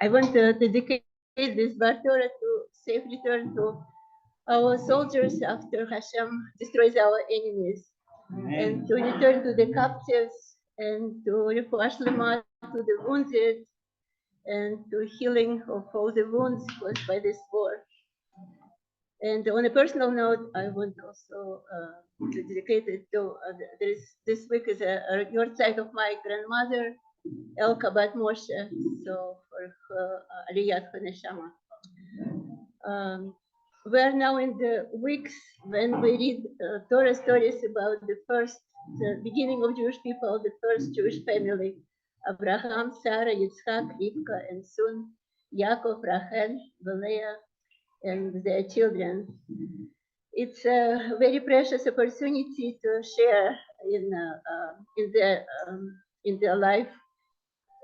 I want to dedicate this Dvar Torah to safe return to our soldiers after Hashem destroys our enemies, and to return to the captives, and to Rechov Yerushalayim to the wounded, and to healing of all the wounds caused by this war. And on a personal note, I want also to dedicate it to this week is a yahrzeit of my grandmother, Elka Bat Moshe, so for her Aliyat Neshama. We are now in the weeks when we read Torah stories about the beginning of Jewish people, the first Jewish family, Abraham, Sarah, Yitzchak, Rivka, and soon Yaakov, Rachel, Leah, and their children. It's a very precious opportunity to share in their life,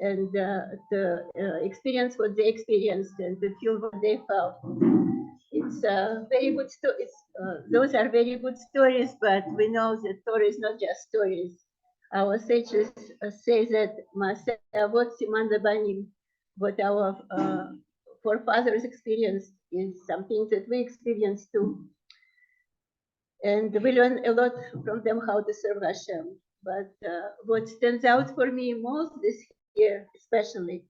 and to experience what they experienced and to feel what they felt. It's very good stories. Those are very good stories, but we know that Torah is not just stories. Our sages say that Maaseh Avot Siman Lebanim, what our forefathers experienced is something that we experience too. And we learn a lot from them how to serve Hashem. But what stands out for me most this year, especially,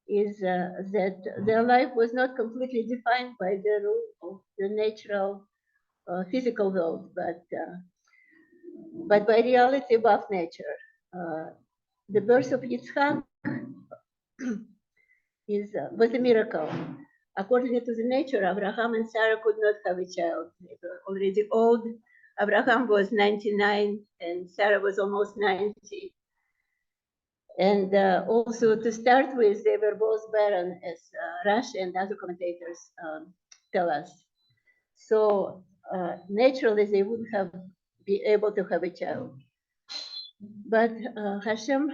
is that their life was not completely defined by the rule of the natural physical world, but by reality above nature. The birth of Yitzchak was a miracle. According to the nature, Abraham and Sarah could not have a child. They were already old. Abraham was 99 and Sarah was almost 90. And also to start with, they were both barren, as Rashi and other commentators tell us. So naturally, they wouldn't have been able to have a child. But Hashem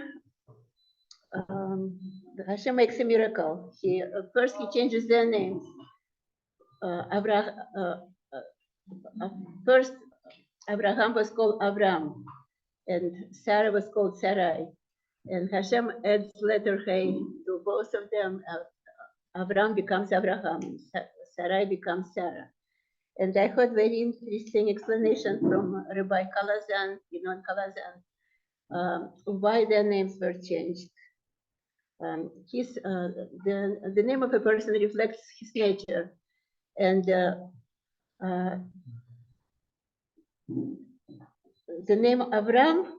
makes a miracle. First, he changes their names. First, Abraham was called Abram, and Sarah was called Sarai. And Hashem adds letter Hey to both of them. Abram becomes Abraham, Sarai becomes Sarah. And I heard very interesting explanation from Rabbi Kalazan, Kalazan, why their names were changed. The name of a person reflects his nature, and the name Avram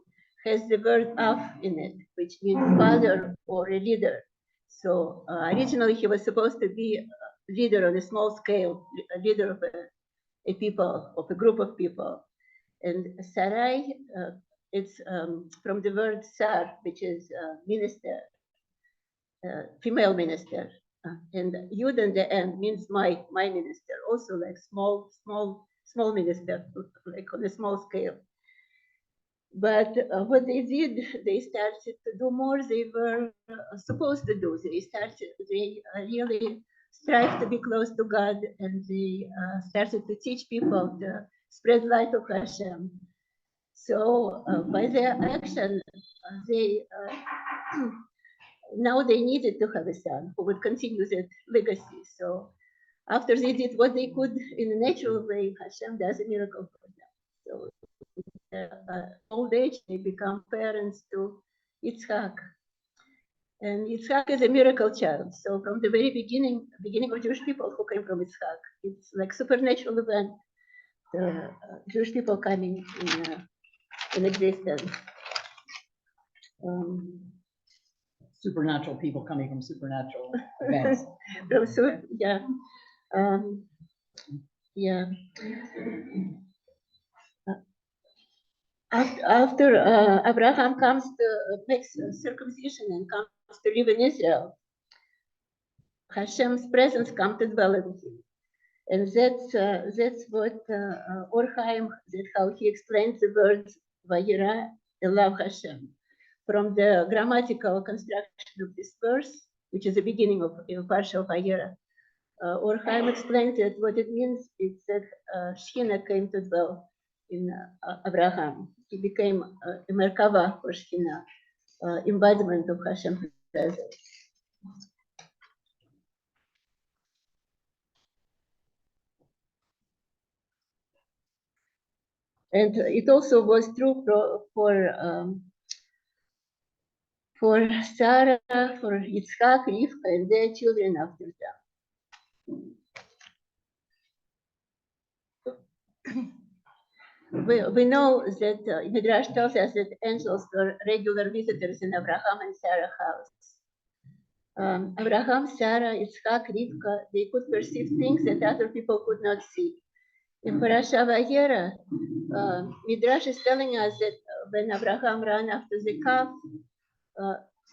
has the word Av in it, which means father or a leader. So originally he was supposed to be a leader on a small scale, a leader of a people, of a group of people. And Sarai, it's from the word Sar, which is minister, female minister. And Yud in the end means my minister, also like small minister, like on a small scale. But what they did, they started to do more they were supposed to do. They really strive to be close to God, and they started to teach people to spread light of Hashem. So by their action, they now they needed to have a son who would continue that legacy. So after they did what they could in a natural way, Hashem does a miracle for them. So old age, they become parents to Yitzchak. And Yitzchak is a miracle child. So from the very beginning of Jewish people who came from Yitzchak, it's like supernatural event, the Jewish people coming in existence. Supernatural people coming from supernatural events. After Abraham comes to make circumcision and comes to live in Israel, Hashem's presence comes to dwell in him. And that's what Or Chaim, that's how he explains the words Vayira Elav Hashem. From the grammatical construction of this verse, which is the beginning of Parsha of Vayira, Or Chaim explains that what it means is that Shekhinah came to dwell in Abraham. He became a Merkava for Shekhinah, embodiment of Hashem's presence. And it also was true for Sarah, for Yitzhak, Rivka, and their children after them. We know that Medrash tells us that angels were regular visitors in Abraham and Sarah's house. Abraham, Sarah, Yitzhak, Rivka, they could perceive things that other people could not see. In Parasha Vayera, Midrash is telling us that when Abraham ran after the calf,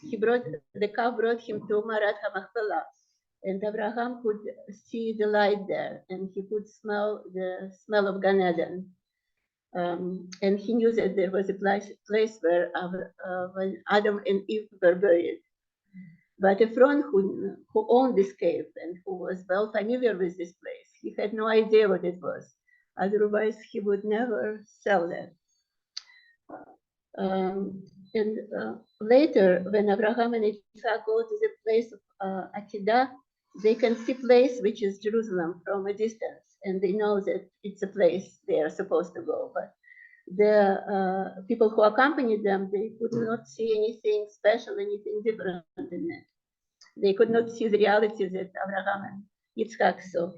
the calf brought him to Marat HaMachpelah, and Abraham could see the light there, and he could smell the smell of Gan Eden. And he knew that there was a place where when Adam and Eve were buried. But Ephron, who owned this cave and who was well familiar with this place, he had no idea what it was. Otherwise, he would never sell that. And later, when Abraham and Isaac go to the place of Akedah, they can see place which is Jerusalem from a distance, and they know that it's a place they are supposed to go. But the people who accompanied them, they could not see anything special, anything different in it. They could not see the reality that Abraham and Yitzhak saw.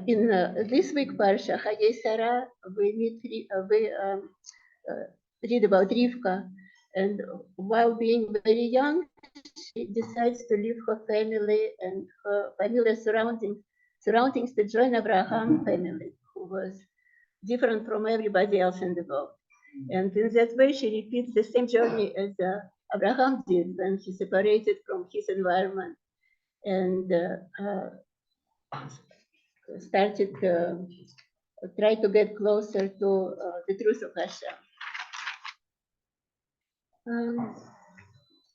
In this week parsha, Chayei Sara, we read about Rivka, and while being very young, she decides to leave her family and her familiar surroundings to join Abraham family, who was different from everybody else in the world. And in that way, she repeats the same journey as Abraham did when he separated from his environment and started try to get closer to the truth of Hashem.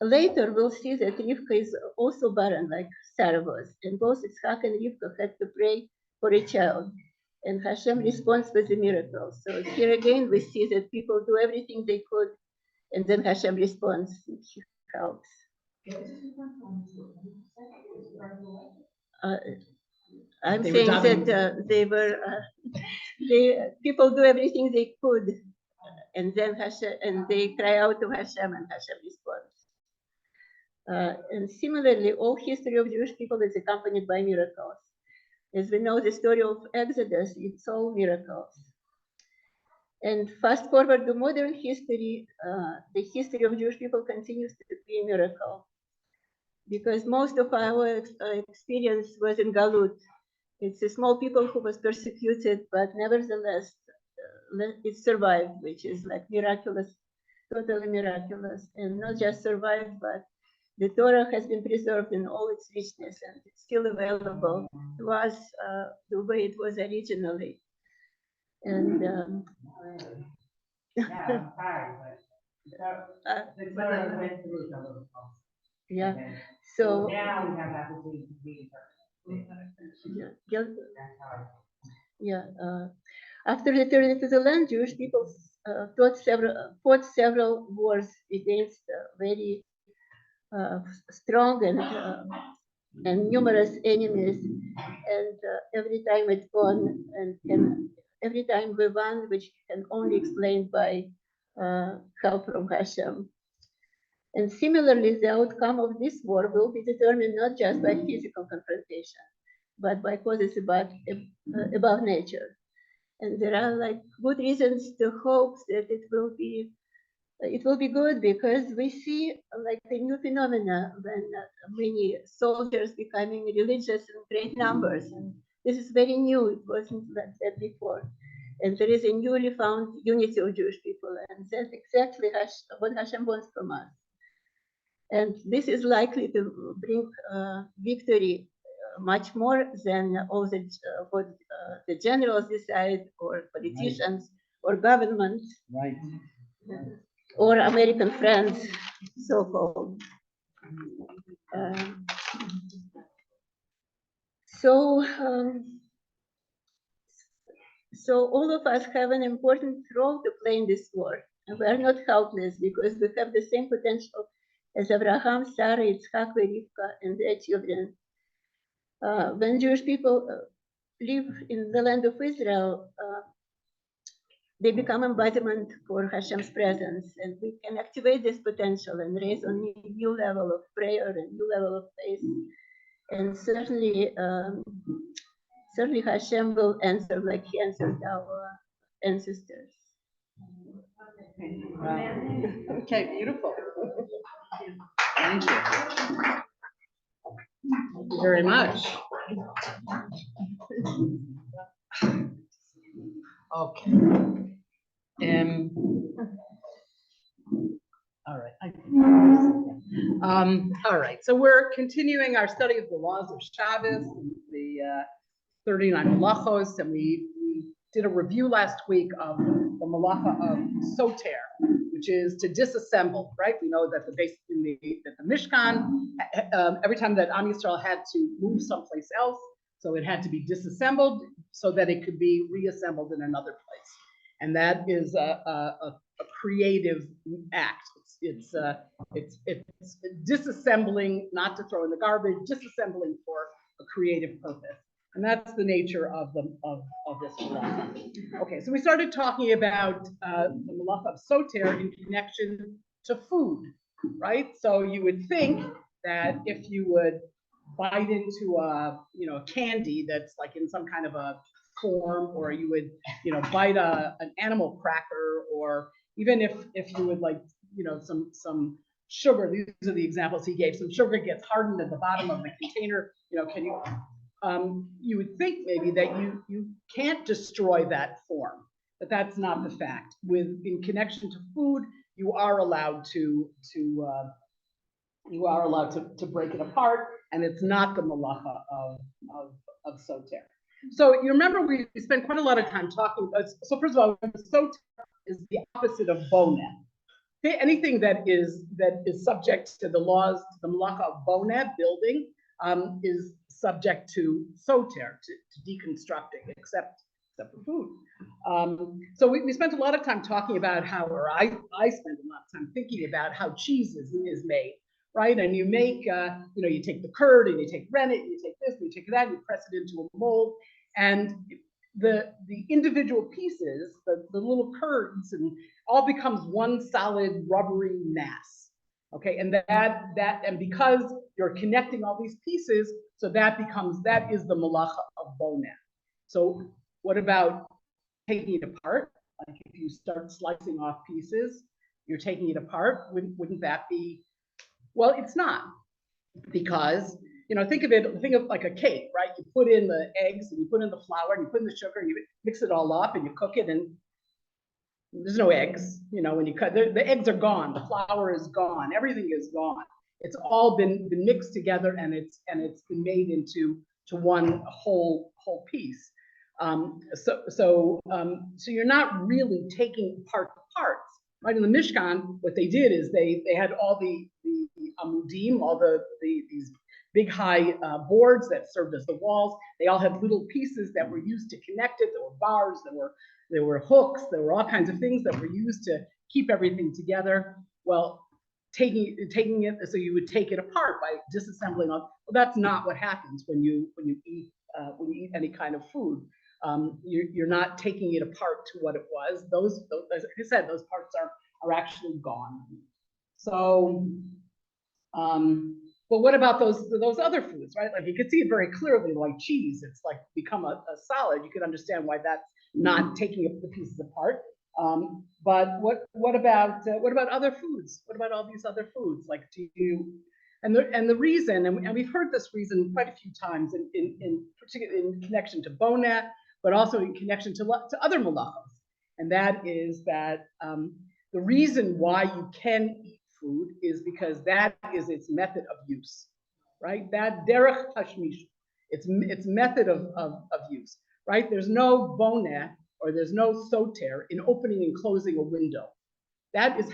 Later, we'll see that Rivka is also barren, like Sarah was, and both Yitzhak and Rivka had to pray for a child, and Hashem responds with a miracle. So here again, we see that people do everything they could, and then Hashem responds, He helps. I'm saying that people do everything they could, and then Hashem, and they cry out to Hashem, and Hashem responds. And similarly, all history of Jewish people is accompanied by miracles. As we know, the story of Exodus, it's all miracles. And fast forward to modern history, the history of Jewish people continues to be a miracle, because most of our experience was in Galut. It's a small people who was persecuted, but nevertheless, it survived, which is like miraculous, totally miraculous. And not just survived, but the Torah has been preserved in all its richness, and it's still available to us the way it was originally. And yeah, so now we have that to after returning to the land, Jewish people fought several wars against very strong and numerous enemies, and every time it won, and every time we won, which can only explained by help from Hashem. And similarly, the outcome of this war will be determined not just by physical confrontation, but by causes above nature. And there are like good reasons to hope that it will be good, because we see like a new phenomena when many soldiers becoming religious in great numbers. And this is very new. It wasn't like that before. And there is a newly found unity of Jewish people. And that's exactly what Hashem wants from us. And this is likely to bring victory much more than all what the generals decide, or politicians, or governments. Right. Or American friends, so-called. So all of us have an important role to play in this war. And we are not helpless because we have the same potential as Abraham, Sarah, Yitzhak, Rivka, and their children. When Jewish people live in the land of Israel, they become embodiment for Hashem's presence, and we can activate this potential and raise a new level of prayer and new level of faith. And certainly, certainly Hashem will answer like He answered our ancestors. Okay, beautiful. Thank you. Thank you very much. Okay. All right. All right. So we're continuing our study of the laws of Shabbos, the 39 malachos, and we did a review last week of the malacha of soter, which is to disassemble. Right? We know that the Mishkan, every time that Am Yisrael had to move someplace else, so it had to be disassembled so that it could be reassembled in another place, and that is a creative act. It's disassembling, not to throw in the garbage, disassembling for a creative purpose, and that's the nature of this malacha. Okay, so we started talking about the malacha of soter in connection to food, right? So you would think that if you would bite into a candy that's like in some kind of a form, or you would bite an animal cracker, or even if you would like some sugar. These are the examples he gave. Some sugar gets hardened at the bottom of the container. You would think maybe that you can't destroy that form, but that's not the fact. In connection to food, you are allowed to break it apart, and it's not the malacha of soter. So you remember we spent quite a lot of time talking about. So first of all, soter is the opposite of boneh. Anything that is subject to the laws, to the malacha of boneh, building, is subject to soter, to deconstructing, except for food. So we spent a lot of time talking about how, or I spent a lot of time thinking about how cheese is made, right? And you make, you take the curd and you take rennet, and you take this, and you take that, and you press it into a mold, and the individual pieces, the little curds, and all becomes one solid rubbery mass. Okay, and and because you're connecting all these pieces, so that is the malacha of boneh. So what about taking it apart? Like if you start slicing off pieces, you're taking it apart. Wouldn't that be? Well, it's not, because think of like a cake, right? You put in the eggs and you put in the flour and you put in the sugar and you mix it all up and you cook it, and there's no eggs. When you cut, the eggs are gone, the flour is gone, everything is gone. It's all been mixed together, and it's been made into one whole piece. So you're not really taking apart the parts, right? In the Mishkan, what they did is they had all the amudim, all these big high boards that served as the walls. They all had little pieces that were used to connect it. There were bars, there were hooks, there were all kinds of things that were used to keep everything together. Well, taking it, so you would take it apart by disassembling. Well, that's not what happens when you eat any kind of food. You're not taking it apart to what it was. Those as I said, those parts are actually gone. So, but what about those other foods, right? Like you could see it very clearly, like cheese. It's like become a solid. You could understand why that's not taking the pieces apart. But what about other foods? What about all these other foods? Like and the reason, and we've heard this reason quite a few times in particular in connection to boneh, but also in connection to other malachos, and that is that the reason why you can eat food is because that is its method of use, right? That derech hashmish, its method of use, right? There's no boneh or there's no soter in opening and closing a window. That's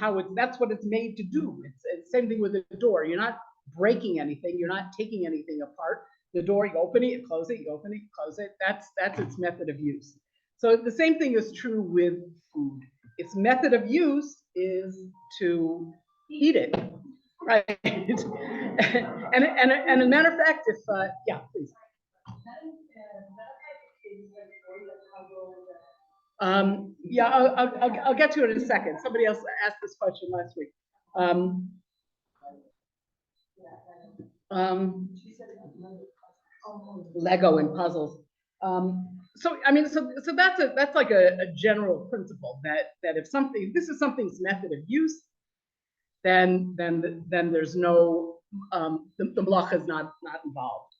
what it's made to do. It's the same thing with the door. You're not breaking anything. You're not taking anything apart. The door, you open it, you close it, you open it, you close it. That's its method of use. So the same thing is true with food. Its method of use is to eat it, right? and a matter of fact, if yeah, please. Yeah, I'll get to it in a second. Somebody else asked this question last week. Lego and puzzles. So I mean, so that's like a general principle that if this is something's method of use, then there's no the malacha is not involved.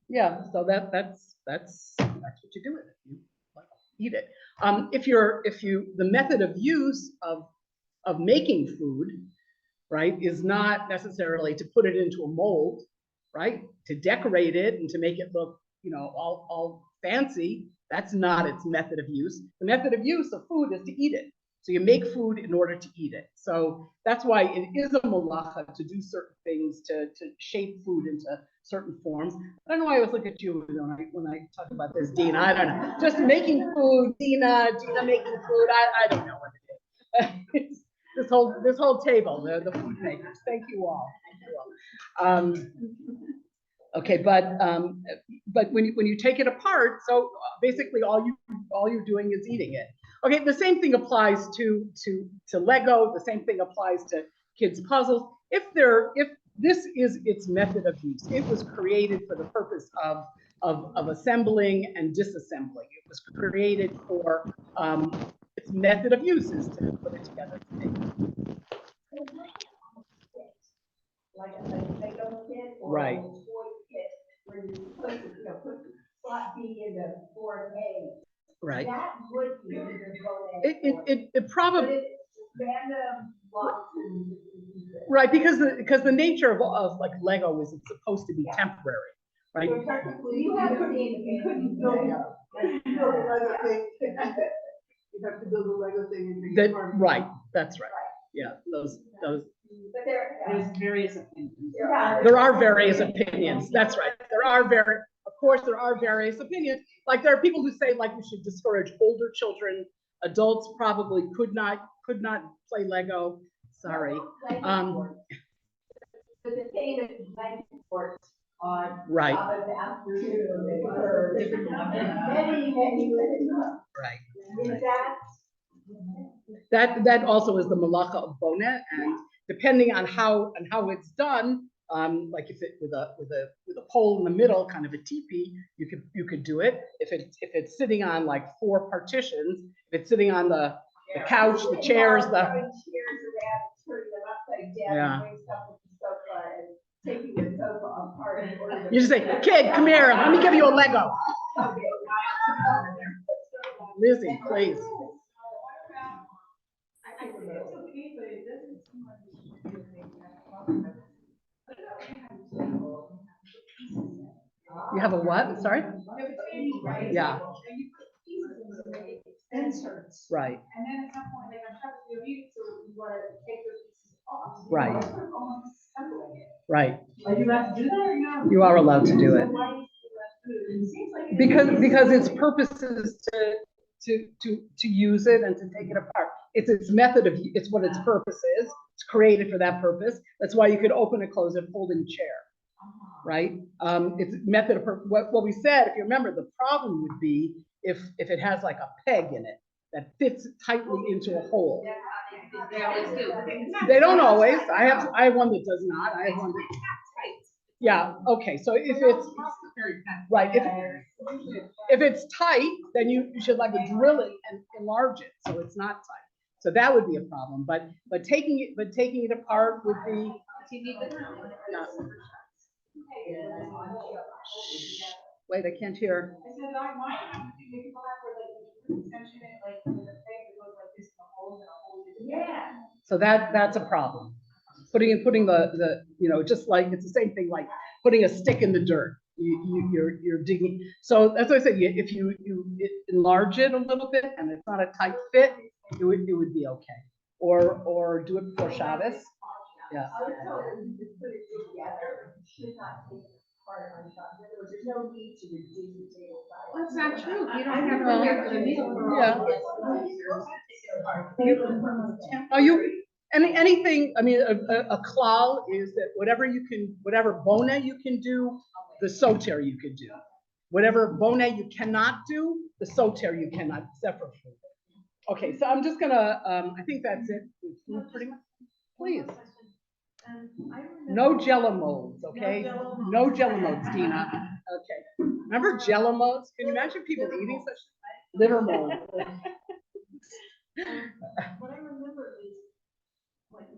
Yeah, so that's what you do with it. You eat it. If the method of use of making food, right, is not necessarily to put it into a mold, right, to decorate it and to make it look, all fancy. That's not its method of use. The method of use of food is to eat it. So you make food in order to eat it. So that's why it is a malacha to do certain things, to shape food into certain forms. I don't know why I always look at you when I talk about this, Dina. I don't know. Just making food, Dina making food. I don't know what it is. this whole table, the food makers. Thank you all. Okay, but when you take it apart, so basically all you're doing is eating it. Okay, the same thing applies to Lego. The same thing applies to kids' puzzles. If this is its method of use, it was created for the purpose of assembling and disassembling. It was created for its method of use is to put it together. Like a Lego kit or right. a toy kit where you put slot B into board A. Right. That would be either it probably. But it's random blocks and right, because the nature of like Lego is it's supposed to be temporary, right? So technically, you couldn't build a Lego thing. You have to build a Lego thing and right. That's right. Yeah, those. But there's various opinions. There are various opinions. That's right. Of course, there are various opinions. Like there are people who say like we should discourage older children. Adults probably could not play Lego. Sorry. But the thing is Lego sports on right. Many. Right. Is that also is the malacha of boneh, and depending on how it's done, like if it with a pole in the middle, kind of a teepee, you could do it. If it's sitting on like 4 partitions, if it's sitting on the couch, the chairs, chairs around, turning them upside down, yeah. doing stuff with the sofa and taking the sofa apart. You just say, kid, come here, let me give you a Lego. Okay. Lizzie, please. You have a what? Sorry? Yeah. Inserts. Right. And then at some point, like I'm trying to do it, so you want to take those pieces off. Right. Right. Are you allowed to do that or no? You are allowed to do it. Like because its purpose is to use it and to take it apart. It's method of, it's what its purpose is. It's created for that purpose. That's why you could open and close a folding chair, right? It's method of, what we said, if you remember, the problem would be if it has like a peg in it that fits tightly into a hole. They always do. They don't always. I have one that does not. I have one that. Yeah. Okay. So if it's right, if it's tight, then you should like drill it and enlarge it so it's not tight. So that would be a problem. But taking it apart would be. Wait, I can't hear. I said, like, mine have to do, people have where like you extension it like with a thing that goes like this in a hole and a hole. Yeah. So that's a problem. Putting the just like it's the same thing like putting a stick in the dirt. You're digging. So that's what I said. If you enlarge it a little bit and it's not a tight fit, it would be okay. Or do it before Shabbos. Yeah. I was told that you could put it together, you should not take it apart on Shabbos. In other words, there's no need to reduce the table size. Well, that's not true. You don't have Well, to have the meal for all yeah. of us. Are you, anything, I mean, a klal is that whatever bona you can do, the soter you can do. Whatever bona you cannot do, the soter you cannot, except for food. Okay, so I'm just gonna, I think that's it. Food pretty much, please. No jello molds, okay? No jello molds, Dina. Okay. Remember jello molds? Can you imagine people eating such liver mold? What I remember is, like,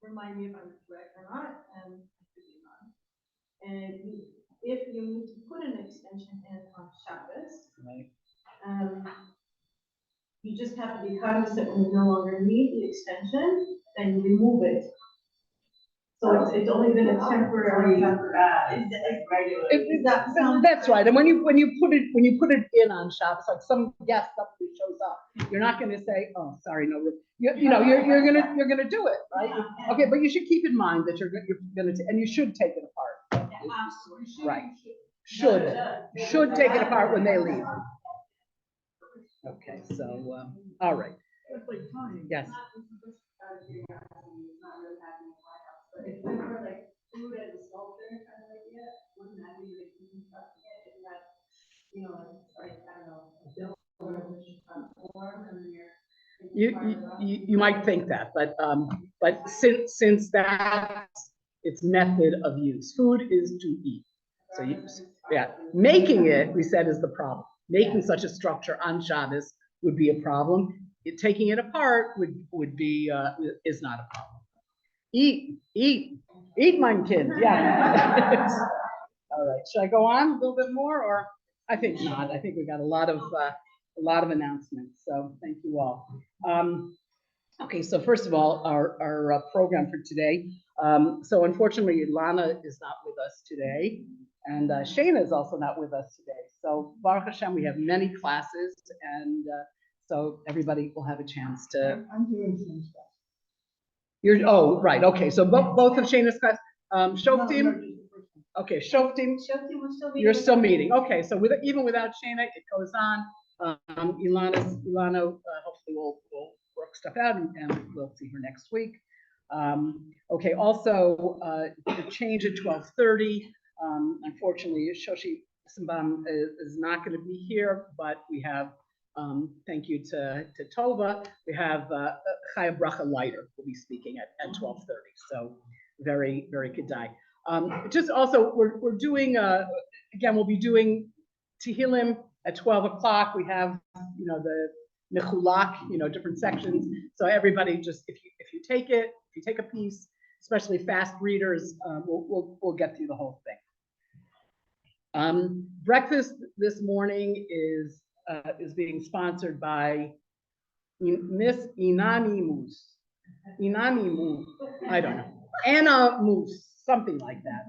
remind me if I'm correct or not, and I could be wrong. And if you need to put an extension in on Shabbos, Right. you just have to be cognizant when you no longer need the extension, then you remove it. So it's only been a temporary. That's right. And when you put it in on Shabbos, like some guest somebody shows up, you're not going to say, "Oh, sorry, no." You're gonna do it, right? Okay, but you should keep in mind that you're gonna and you should take it apart. Right. Should take it apart when they leave. Okay, so all right. Yes. But if we were like food as a sculpture kind of idea, wouldn't that be like eating stuff together? Isn't that, you know, like, I don't know, a bill or a form and then You might think that, but since that's its method of use, food is to eat. So making it, we said, is the problem. Making such a structure on Shabbos would be a problem. Taking it apart would be is not a problem. Eat, mein Kind. Yeah. All right. Should I go on a little bit more, or I think not. I think we got a lot of announcements. So thank you all. Okay. So first of all, our program for today. So unfortunately, Ilana is not with us today, and Shayna is also not with us today. So Baruch Hashem, we have many classes, and so everybody will have a chance to. I'm doing some stuff. Oh, right, okay, so both of Shayna's class, Shoftim, okay, Shoftim, you're still meeting, okay, so even without Shayna, it goes on. Ilana, hopefully will work stuff out, and we'll see her next week. Okay, also, the change at 12:30, unfortunately, Shoshi Simbam is not gonna be here, but we have, thank you to Tova. We have Chaya Bracha Leiter will be speaking at 12:30. So very, very kedai. Just also, we're doing, again, we'll be doing Tehillim at 12 o'clock. We have, the Mechulak, different sections. So everybody just, if you take a piece, especially fast readers, we'll get through the whole thing. Breakfast this morning is being sponsored by Miss Inani Moose. Inani Moose, I don't know. Anna Moose, something like that.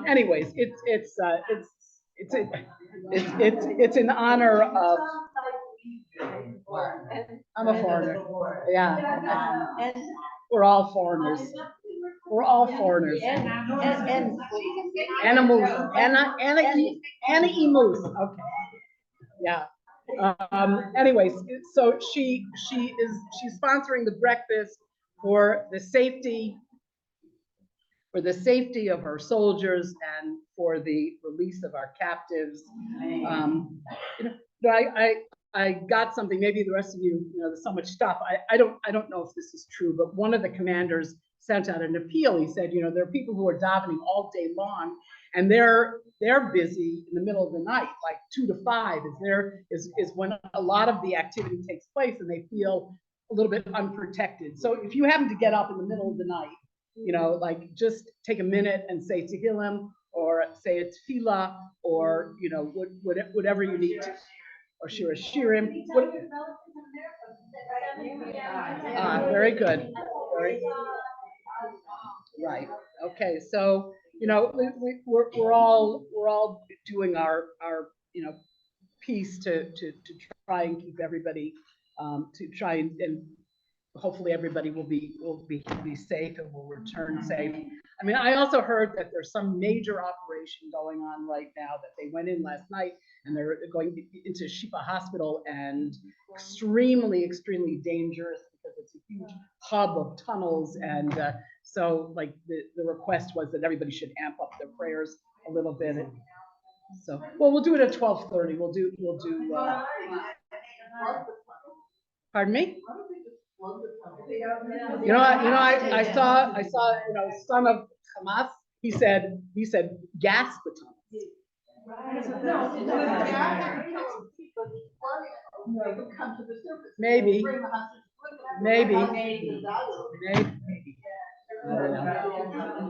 Anyways, it's in honor of. I'm a foreigner. Yeah. We're all foreigners. We're all foreigners. Anna Moose. Anna E. Moose. Okay. Yeah. Anyways, so she's sponsoring the breakfast for the safety of our soldiers and for the release of our captives. I got something. Maybe the rest of you, there's so much stuff. I don't know if this is true, but one of the commanders sent out an appeal. He said, there are people who are davening all day long, and they're busy in the middle of the night, like 2 to 5 is when a lot of the activity takes place, and they feel a little bit unprotected. So if you happen to get up in the middle of the night, like just take a minute and say Tehillim, or say a tefillah, or whatever you need to, or Shira Shirim. Very good. Right. Okay. So we're all doing our piece to try and keep everybody to try and hopefully everybody will be safe and will return safe. I mean, I also heard that there's some major operation going on right now that they went in last night and they're going into Shifa Hospital, and extremely, extremely dangerous because it's a huge hub of tunnels. And so like the request was that everybody should amp up their prayers a little bit. So, well, we'll do it at 12:30. We'll do, pardon me? I saw, son of Hamas, he said, gas the tunnels. Maybe.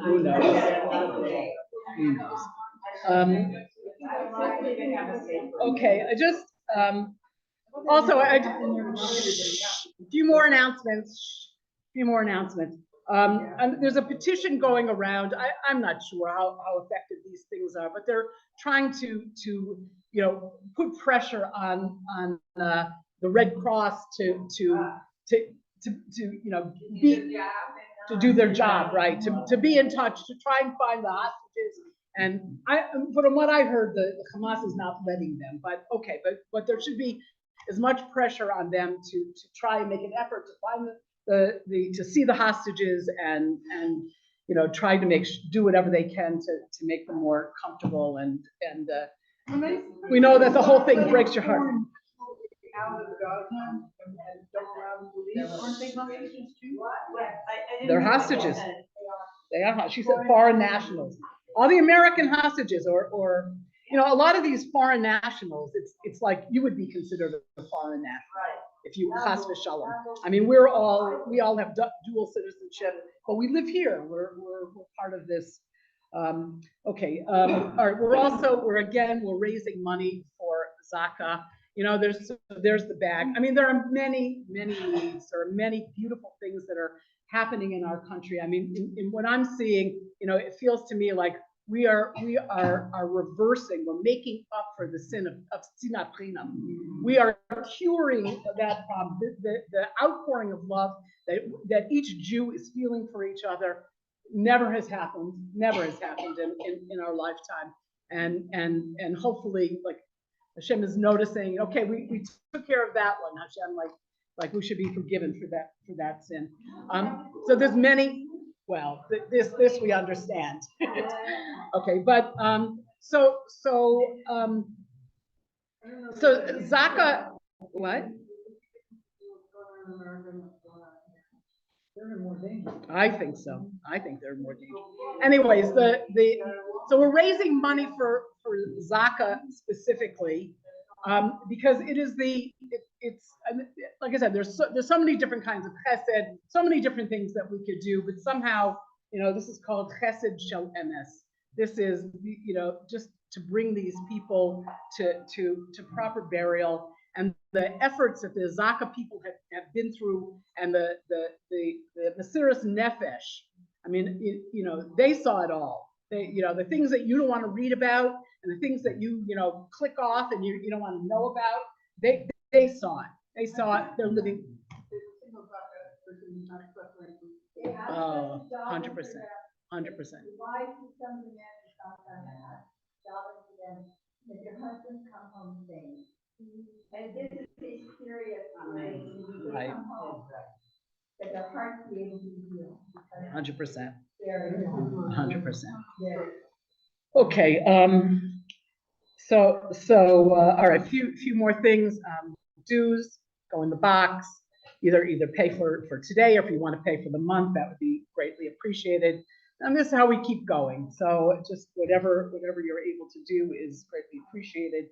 Who knows? Okay, I just, also, a few more announcements. And there's a petition going around. I'm not sure how effective these things are, but they're trying to put pressure on the Red Cross to do their job, right? To be in touch, to try and find the hostages. And from what I heard, the Hamas is not letting them. But okay, but there should be as much pressure on them to try and make an effort to find to see the hostages and try to do whatever they can to make them more comfortable, and we know that the whole thing breaks your heart. They're hostages. They are. She said foreign nationals. All the American hostages, or a lot of these foreign nationals, it's like you would be considered a foreign national if you chas v'shalom. I mean, we all have dual citizenship, but we live here. We're part of this. Okay. All right. We're raising money for Zaka. There's the bag. I mean, there are many needs. There are many beautiful things that are happening in our country. I mean, in what I'm seeing, it feels to me like we are reversing. We're making up for the sin of sinat chinam. We are curing that problem. The outpouring of love that each Jew is feeling for each other never has happened in our lifetime. And hopefully, like, Hashem is noticing, okay, we took care of that one, Hashem, like we should be forgiven for that sin. So there's many, well, this we understand. Okay, but so Zaka, what? I think so. I think they're more dangerous. Anyways, so we're raising money for Zaka specifically, because it is it's like I said, there's so many different kinds of chesed, so many different things that we could do, but somehow, this is called chesed shel emes. This is, just to bring these people to proper burial, and the efforts that the Zaka people have been through, and the Mesiras Nefesh. I mean, they saw it all. The things that you don't want to read about, and the things that you click off and you don't want to know about, they saw it. They saw it. They're living. 100%. 100%. Why do some of the men in South Carolina shouting to them, that your husbands come home safe? And this is a serious way to Right. come home, that their hearts be able to heal. 100%. 100%. Okay. So all right. Few more things. Dues go in the box. Either pay for today, or if you want to pay for the month, that would be greatly appreciated. And this is how we keep going. So just whatever you're able to do is greatly appreciated.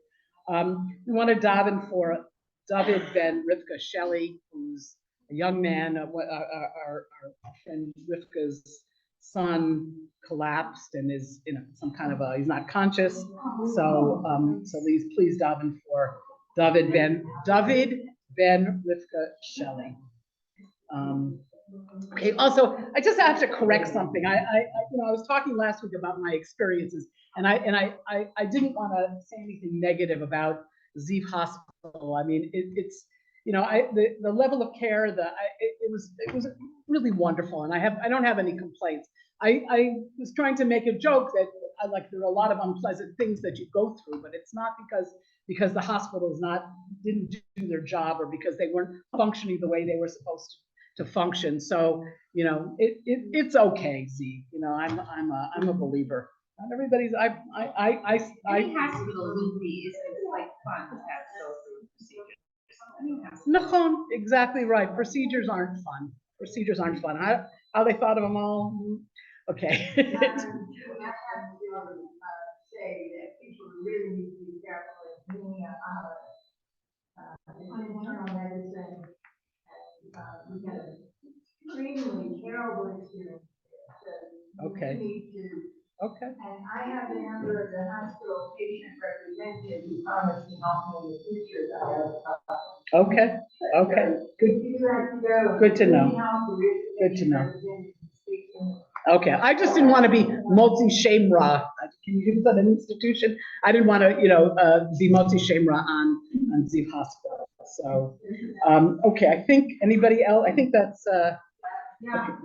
We want to daven for David ben Rivka Shelley, who's a young man. Our friend Rivka's son collapsed and is in some kind of he's not conscious. So please daven for David ben Rivka Shelley. Okay. Also, I just have to correct something. I was talking last week about my experiences, and I didn't want to say anything negative about Ziv Hospital. I mean, the level of care, it was really wonderful, and I don't have any complaints. I was trying to make a joke that there are a lot of unpleasant things that you go through, but it's not because the hospitals didn't do their job or because they weren't functioning the way they were supposed to function. So it's okay, Z. I'm a believer. Not everybody's. Any hospital would be, it's like fun to have to go through procedures. Nachon, exactly right. Procedures aren't fun. Procedures aren't fun. How they thought of them all. Okay. I have to say that people really need to be careful in doing internal medicine. And we had an extremely terrible experience. So Okay. you need to. Okay. And I have the number of the hospital patient representative who promised to help me in the future. That I have a problem. Okay. Okay. Good. If you have to go. Good to know. Good to know. Okay, I just didn't want to be multi shamra. Can you give that an institution? I didn't want to, be multi shamra on Ziv Hospital. So, okay, I think anybody else? I think that's. Yeah,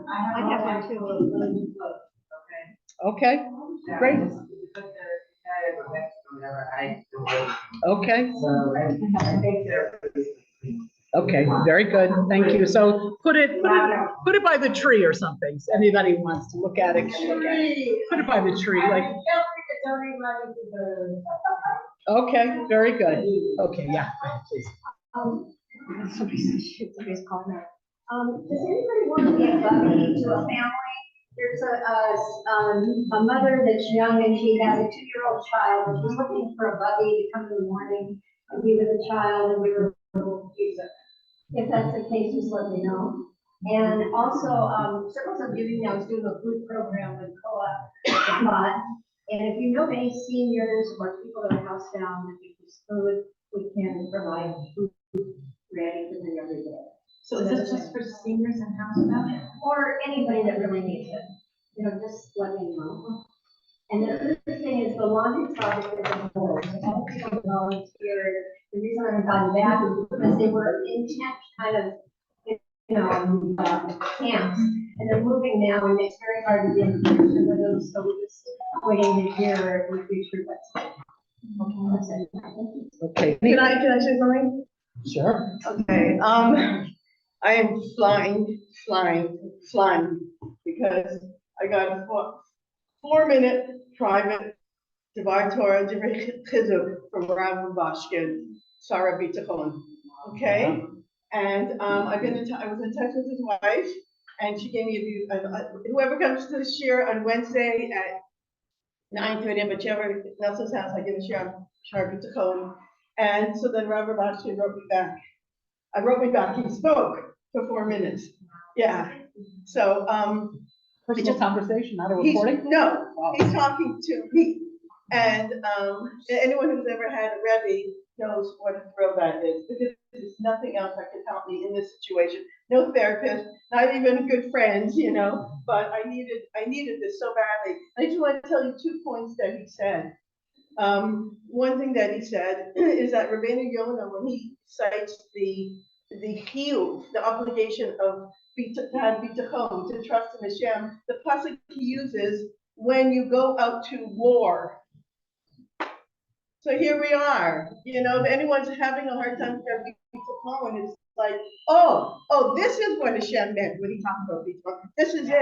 I have one too. Okay, great. Okay. Okay, very good. Thank you. So put it by the tree or something. So anybody who wants to look at it can look at it. Put it by the tree, like. Okay, very good. Okay, yeah, go ahead, please. Somebody's calling out. Does anybody want to be a buddy to a family? There's a mother that's young and she has a 2-year-old child and she's looking for a buddy to come in the morning and be with the child and give her a little pizza. If that's the case, just let me know. And also, circles of giving now is doing a food program with co-op Tzfat. And if you know any seniors or people that are housebound that need this food, we can provide food ready for them every day. So is this just for seniors and housebound? Or anybody that really needs it, just let me know. And the other thing is the laundry project is on hold. All people volunteered. The reason I got that is because they were in tent kind of, camps. And they're moving now and it's very hard to get in person with them. So we're just waiting to hear in the future what's. Okay. Can I say something? Sure. Okay, I am flying, because I got a 4-minute private Dvar Torah chizuk from Rav Bashkin, Sarah Bitachon, okay? And I was in touch with his wife, and she gave me whoever comes to the shir on Wednesday at 9:30, but whichever Nelson's house, I give a shir on Sarah Bitachon. And so then Rav Bashkin wrote me back. He spoke for 4 minutes. Yeah. So, Personal conversation, not a recording? He's talking to me. And anyone who's ever had a Rebbe knows what a thrill that is, because there's nothing else that can help me in this situation. No therapist, not even good friends, but I needed this so badly. I just want to tell you 2 points that he said. One thing that he said is that Rabbeinu Yonah, when he cites the chiyuv, the obligation of bitachon, to trust in Hashem, the pasuk he uses when you go out to war. So here we are. If anyone's having a hard time with bitachon, it's like, oh, this is what Hashem meant when he talked about bitachon. This is it.